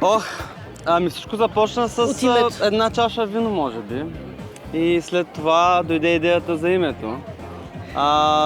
Ох, ами всичко започна с една чаша вино, може би. И след това дойде идеята за името.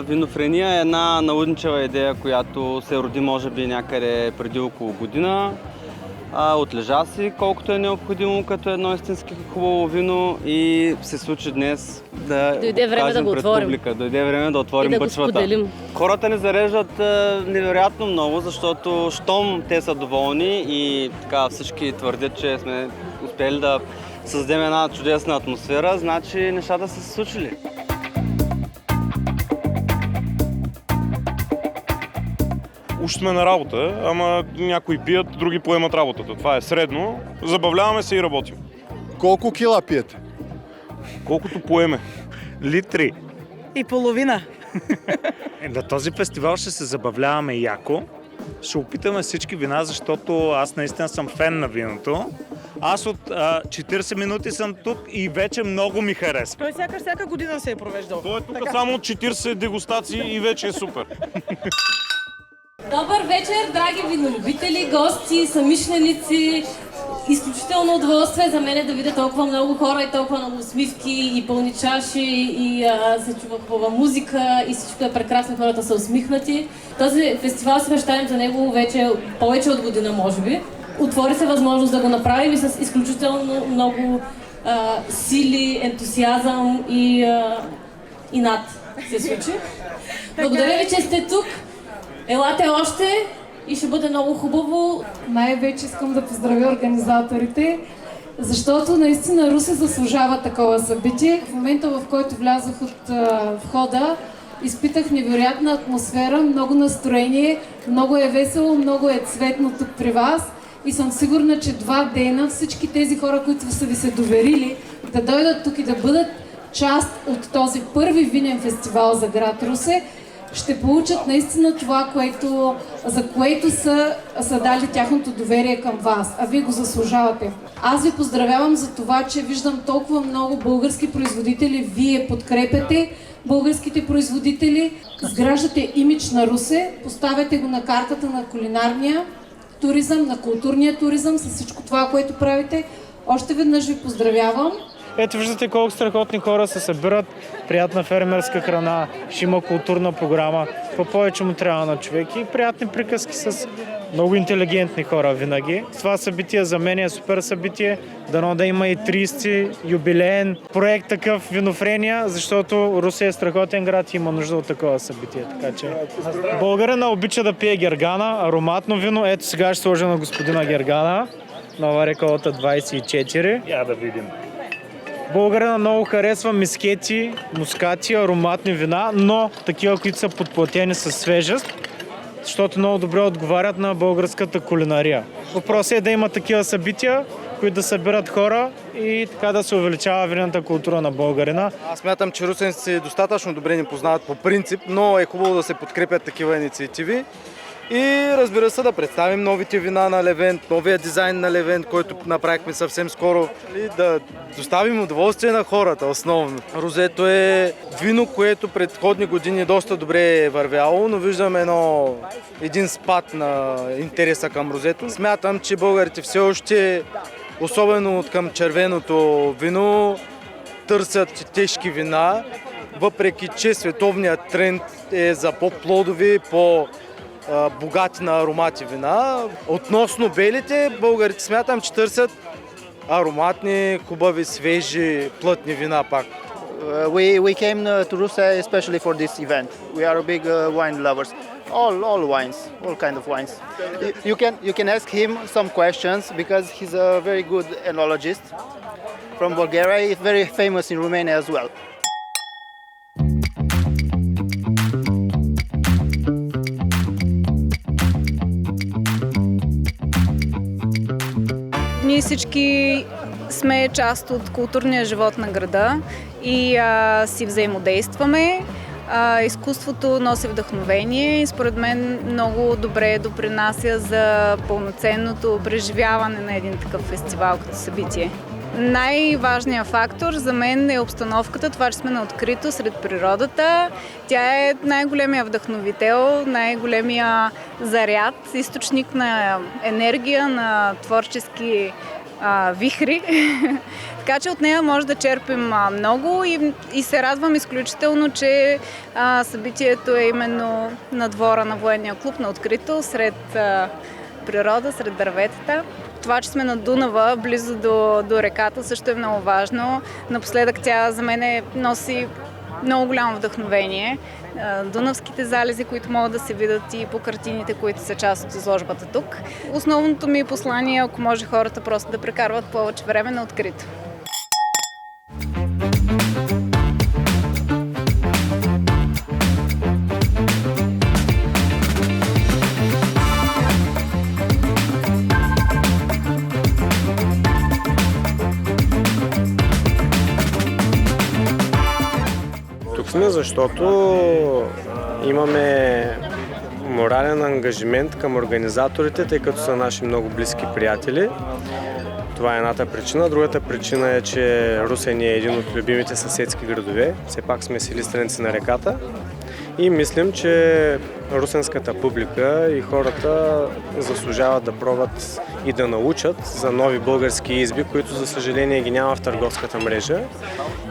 Винофрения е една налудничева идея, която се роди може би някъде преди около година. Отлежа си колкото е необходимо като едно истински хубаво вино и се случи днес да Дойде време да го отворим. публика. Дойде време да отворим и да бъчвата. Го споделим. Хората ни зареждат невероятно много, защото щом те са доволни и така всички твърдят, че сме успели да създадем една чудесна атмосфера, значи нещата са се случили. Уж сме на работа, ама някои пият, други поемат работата. Това е средно. Забавляваме се и работим. Колко кила пиете? Колкото поеме. Литри. И половина. На този фестивал ще се забавляваме яко. Ще опитаме всички вина, защото аз наистина съм фен на виното. Аз от 40 минути съм тук и вече много ми харесва. Той всяка година се е провеждал. Той е тук само 40 дегустации и вече е супер. Добър вечер, драги винолюбители, гости, съмишленици. Изключително удоволствие за мен да видя толкова много хора и толкова много усмивки и пълни чаши и се чува хубава музика и всичко е прекрасно, хората са усмихнати. Този фестивал си мечтаем за него вече повече от година, може би. Отвори се възможност да го направим и с изключително много сили, ентусиазъм и над се случи. Благодаря ви, че сте тук. Елате още и ще бъде много хубаво. Най-вече искам да поздравя организаторите, защото наистина Русе заслужава такова събитие. В момента, в който влязох от входа, изпитах невероятна атмосфера, много настроение, много е весело, много е цветно тук при вас и съм сигурна, че 2 дена всички тези хора, които са ви се доверили да дойдат тук и да бъдат част от този първи винен фестивал за град Русе, ще получат наистина това, за което са дали тяхното доверие към вас, а вие го заслужавате. Аз ви поздравявам за това, че виждам толкова много български производители, вие подкрепяте българските производители, сграждате имидж на Русе, поставяте го на картата на кулинарния туризъм, на културния туризъм, с всичко това, което правите. Още веднъж ви поздравявам. Ето виждате колко страхотни хора се събират, приятна фермерска храна, ще има културна програма, по повече му трябва на човек и приятни приказки с много интелигентни хора винаги. Това събитие за мен е супер събитие, дано да има и 30-ти юбилеен проект такъв винофрения, защото Русе е страхотен град и има нужда от такова събитие. Така че българина обича да пие гергана, ароматно вино. Ето сега ще сложа на господина гергана, нова реколта 24. Я да видим. Българина много харесва мискети, мускати, ароматни вина, но такива, които са подплатени със свежест, защото много добре отговарят на българската кулинария. Въпросът е да има такива събития, които да събират хора и така да се увеличава винната култура на българина. Аз смятам, че русенци достатъчно добре ни познават по принцип, но е хубаво да се подкрепят такива инициативи. И разбира се да представим новите вина на Левент, новия дизайн на Левент, който направихме съвсем скоро. И да доставим удоволствие на хората основно. Розето е вино, което предходни години доста добре е вървяло, но виждам един спад на интереса към розето. Смятам, че българите все още, особено към червеното вино, търсят тежки вина, въпреки че световният тренд е за по-плодови, богати на аромати вина. Относно белите, българите смятам, че търсят ароматни, хубави, свежи, плътни вина пак. We came to Russia especially for this event. We are big wine lovers. All wines, all kind of wines. You can ask him some questions because he's a very good enologist from Bulgaria. He's very famous in Romania as well. Ние всички сме част от културния живот на града и си взаимодействаме. Изкуството носи вдъхновение и според мен много добре допринася за пълноценното преживяване на един такъв фестивал като събитие. Най-важният фактор за мен е обстановката, това, че сме на открито сред природата. Тя е най-големия вдъхновител, най-големия заряд, източник на енергия, на творчески вихри. Така че от нея може да черпим много и се радвам изключително, че събитието е именно на двора на военния клуб, на открито, сред природа, сред дърветата. Това, че сме на Дунава, близо до реката, също е много важно. Напоследък тя за мен носи много голямо вдъхновение. Дунавските залези, които могат да се видят и по картините, които са част от изложбата тук. Основното ми послание е, ако може хората просто да прекарват повече време на открито. Сме, защото имаме морален ангажимент към организаторите, тъй като са наши много близки приятели. Това е едната причина. Другата причина е, че Русе ни е един от любимите съседски градове. Все пак сме сели страници на реката. И мислим, че русенската публика и хората заслужават да пробват и да научат за нови български изби, които за съжаление ги няма в търговската мрежа,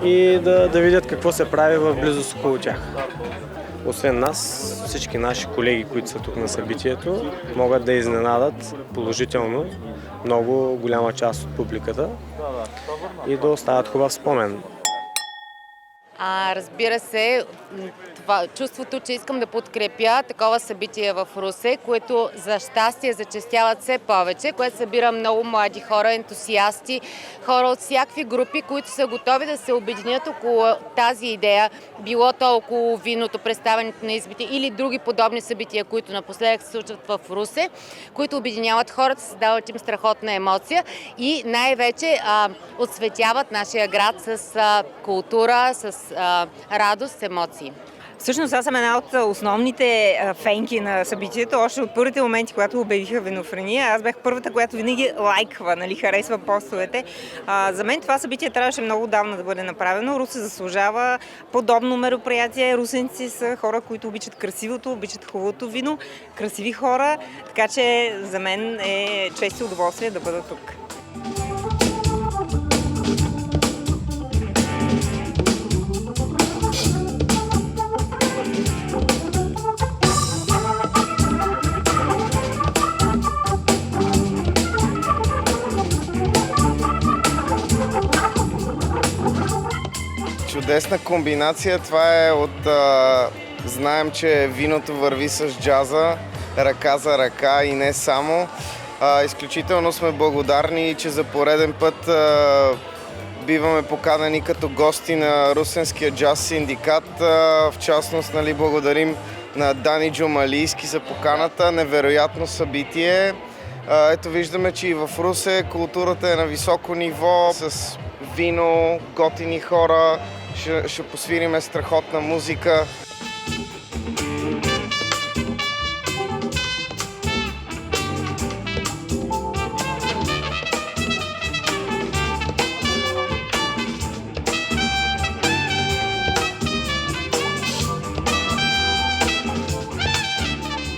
и да видят какво се прави в близост около тях. Освен нас, всички наши колеги, които са тук на събитието, могат да изненадат положително много голяма част от публиката и да оставят хубав спомен. Разбира се, това чувството, че искам да подкрепя такова събитие в Русе, което за щастие зачестяват все повече, което събира много млади хора, ентусиасти, хора от всякакви групи, които са готови да се обединят около тази идея, било то около виното, представянето на избите или други подобни събития, които напоследък се случват в Русе, които обединяват хората, създават им страхотна емоция и най-вече осветяват нашия град с култура, с радост, с емоции. Всъщност аз съм една от основните фенки на събитието. Още от първите моменти, когато обявиха винофрения, аз бях първата, която винаги лайква, харесва постовете. За мен това събитие трябваше много давно да бъде направено. Русе заслужава подобно мероприятие. Русенци са хора, които обичат красивото, обичат хубавото вино, красиви хора. Така че за мен е чест и удоволствие да бъда тук. Чудесна комбинация. Това е от... знаем, че виното върви с джаза, ръка за ръка и не само. Изключително сме благодарни, че за пореден път биваме поканени като гости на Русенския джаз синдикат. В частност, благодарим на Дани Джумалийски за поканата. Невероятно събитие. Ето виждаме, че и в Русе културата е на високо ниво, с вино, готини хора, ще посвириме страхотна музика.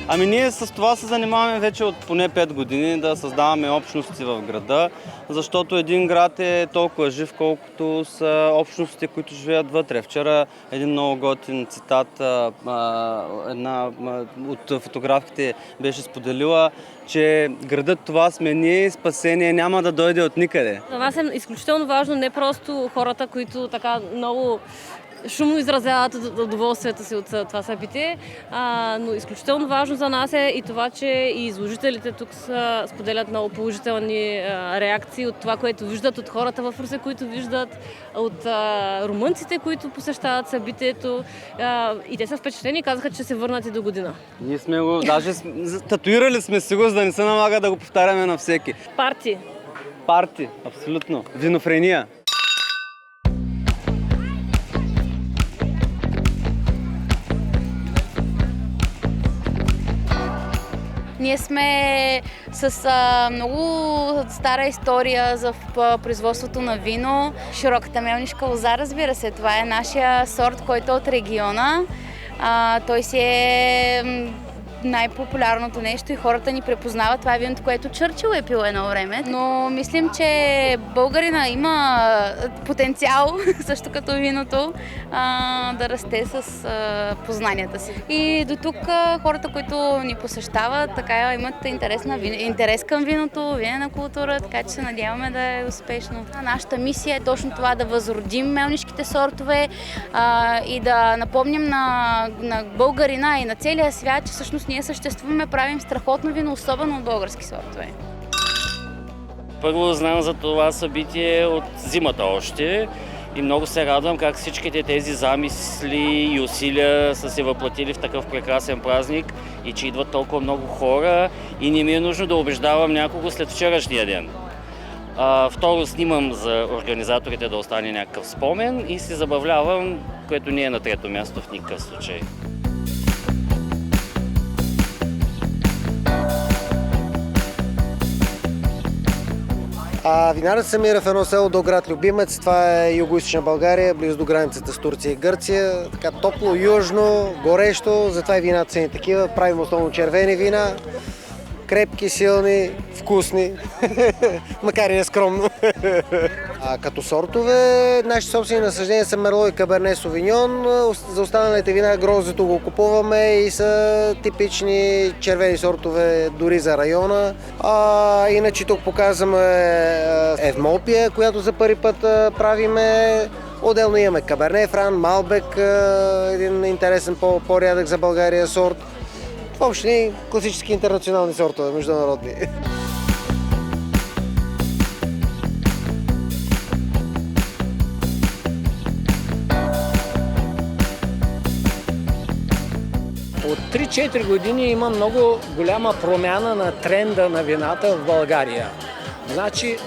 Ами ние с това се занимаваме вече от поне 5 години, да създаваме общности в града, защото един град е толкова жив, колкото са общностите, които живеят вътре. Вчера един много готин цитат, една от фотографите беше споделила, че градът това сме ние, спасение няма да дойде от никъде. За нас е изключително важно не просто хората, които така много шумно изразяват удоволствието си от това събитие, но изключително важно за нас е и това, че и изложителите тук споделят много положителни реакции от това, което виждат от хората в Русе, които виждат от румънците, които посещават събитието, и те са впечатлени и казаха, че се върнат и до година. Ние сме го, даже татуирали сме си го, за да не се налага да го повтаряме на всеки. Парти, абсолютно. Винофрения. Ние сме с много стара история за производството на вино. Широката мелнишка лоза, разбира се, това е нашия сорт, който е от региона. Той си е най-популярното нещо и хората ни препознават. Това е виното, което Чърчил е пил едно време. Но мислим, че българина има потенциал, също като виното, да расте с познанията си. И до тук хората, които ни посещават, така имат интерес към виното, винена култура, така че се надяваме да е успешно. Нашата мисия е точно това, да възродим мелнишките сортове и да напомним на българина и на целия свят, че всъщност ние съществуваме, правим страхотно вино, особено от български сортове. Първо знам за това събитие от зимата още и много се радвам как всичките тези замисли и усилия са се въплатили в такъв прекрасен празник и че идват толкова много хора и не ми е нужно да убеждавам някого след вчерашния ден. Второ, снимам за организаторите да остане някакъв спомен и се забавлявам, което не е на трето място в никакъв случай. Винарът се намира в едно село до град Любимец. Това е югоизточна България, близо до границата с Турция и Гърция. Така топло, южно, горещо, затова и вината са ни такива. Правим основно червени вина, крепки, силни, вкусни, макар и нескромно. Като сортове, нашите собствени насъждения са Мерло и Каберне Совиньон. За останалите вина гроздето го купуваме и са типични червени сортове дори за района. Иначе тук показваме Евмолпия, която за първи път правиме. Отделно имаме Каберне Фран, Малбек, един интересен по-рядък за България сорт. В общини класически интернационални сортове, международни. От 3-4 години има много голяма промяна на тренда на вината в България. Значи,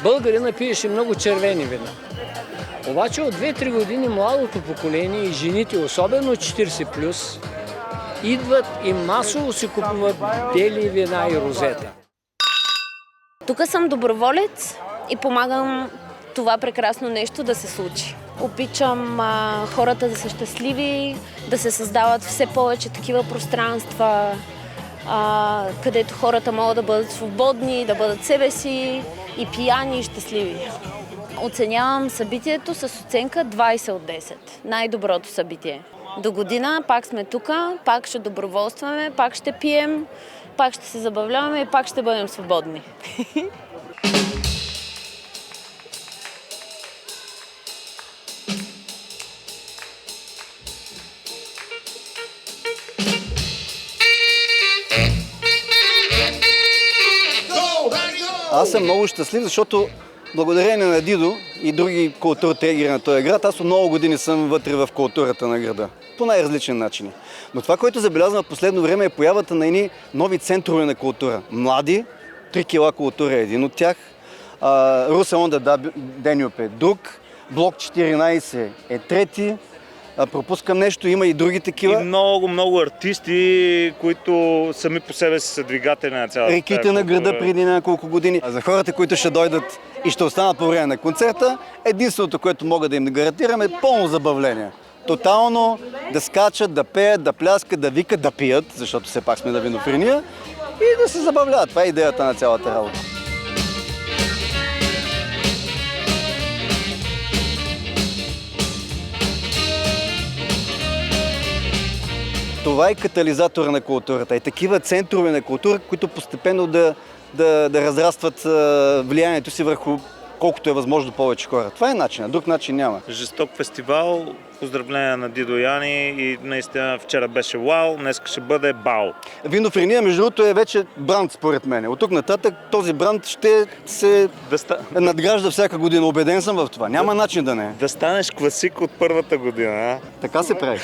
българина пиеше много червени вина. Обаче от 2-3 години младото поколение и жените, особено 40+, идват и масово си купуват бели вина и розета. Тук съм доброволец и помагам това прекрасно нещо да се случи. Обичам хората да са щастливи, да се създават все повече такива пространства, където хората могат да бъдат свободни, да бъдат себе си и пияни и щастливи. Оценявам събитието с оценка 20 от 10. Най-доброто събитие. До година пак сме тук, пак ще доброволстваме, пак ще пием, пак ще се забавляваме и пак ще бъдем свободни. Аз съм много щастлив, защото благодарение на Дидо и други културотрегери на този град, аз от много години съм вътре в културата на града. По най-различни начини. Но това, което забелязвам в последно време, е появата на едни нови центрове на култура. Млади, 3 кила култура е един от тях. Русе Онда Денюп е друг. Блок 14 е трети. Пропускам нещо, има и други такива. И много артисти, които сами по себе си са двигатели на цялата. Реките на града преди няколко години. За хората, които ще дойдат и ще останат по време на концерта, единственото, което мога да им гарантирам, е пълно забавление. Тотално да скачат, да пеят, да пляскат, да викат, да пият, защото все пак сме на винофрения, и да се забавляват. Това е идеята на цялата работа. Това е катализатора на културата. И такива центрове на култура, които постепенно да разрастват влиянието си върху колкото е възможно повече хора. Това е начинът, друг начин няма. Жесток фестивал, поздравления на Дидо Яни и наистина вчера беше вау, днес ще бъде бау. Винофрения, между другото, е вече бранд според мен. От тук нататък този бранд ще се надгражда всяка година. Убеден съм в това. Няма начин да не е. Да станеш класик от първата година. Така се прави.